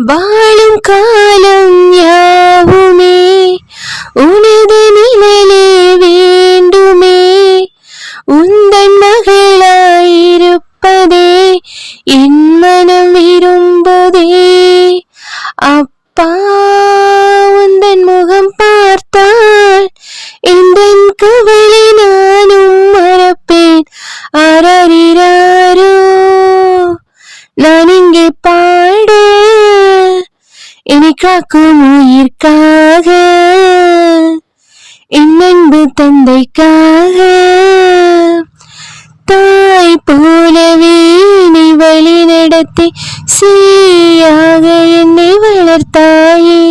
வாழும் காலம் யாவுமே உனது நிழலே வேண்டுமே. உந்தன் மகளாயிருப்பதே என் மனம் விரும்புதே. அப்பா, உந்தன் முகம் பார்த்தால் எந்தன் கவலை நானும் மறப்பேன். ஆராரிராரோ, நான் இங்கே பாட என்னை காக்கும் உயிர்க்காக, என் அன்பு தந்தைக்காக. தாய் போலவே என்னை வழி நடத்தி சீயாக என்னை வளர்த்தாயே.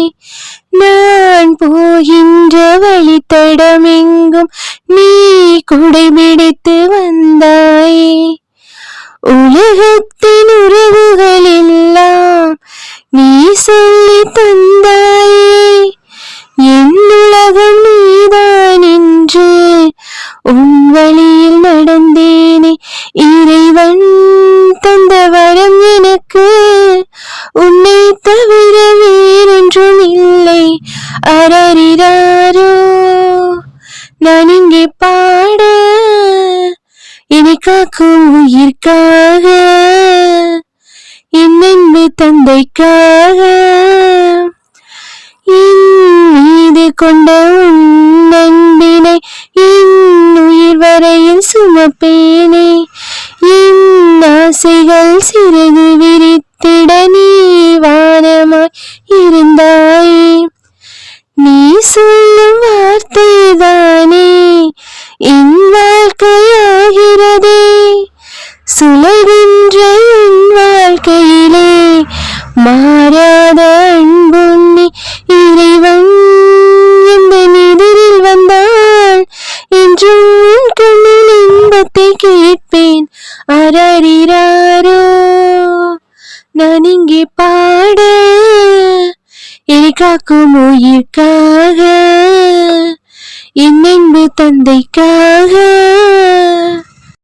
நான் போகின்ற வழித்தடமெங்கும் நீ குடை பிடித்து வந்தாயே. உலகத்தின் உறவுகள் எல்லாம் நீ சொல்லி தந்தாயே. என் உலகம் நீதான் என்று உன் வழியில் நடந்தேனே. இறைவன் தந்த வரம் எனக்கு, உன்னை தவிர வேறொன்றும் இல்லை. அரரிராரோ, நான் இங்கே பாட என்னை காக்கும் உயிர்க்காக, என் அன்பு தந்தைக்காக. என் மீது கொண்ட உன் அன்பினை என் உயிர் வரையில் சுமப்பேனே. என் ஆசைகள் சிறகு விரித்திட நீ வானமாய் இருந்தாயே. நீ சொல்லும் வார்த்தைதானே என் வாழ்க்கையாகிறதே. சுழல்கின்ற என் வாழ்க்கையிலே மாறாத அன்புண்ணி. இறைவன் எந்த எதிரில் வந்தால் என்றும் உன் கண்ணில் இன்பத்தை கேட்பேன். அரரிராரோ, நான் இங்கே பாட என்னை காக்கும் உயிர்க்காக, என் அன்பு தந்தைக்காக.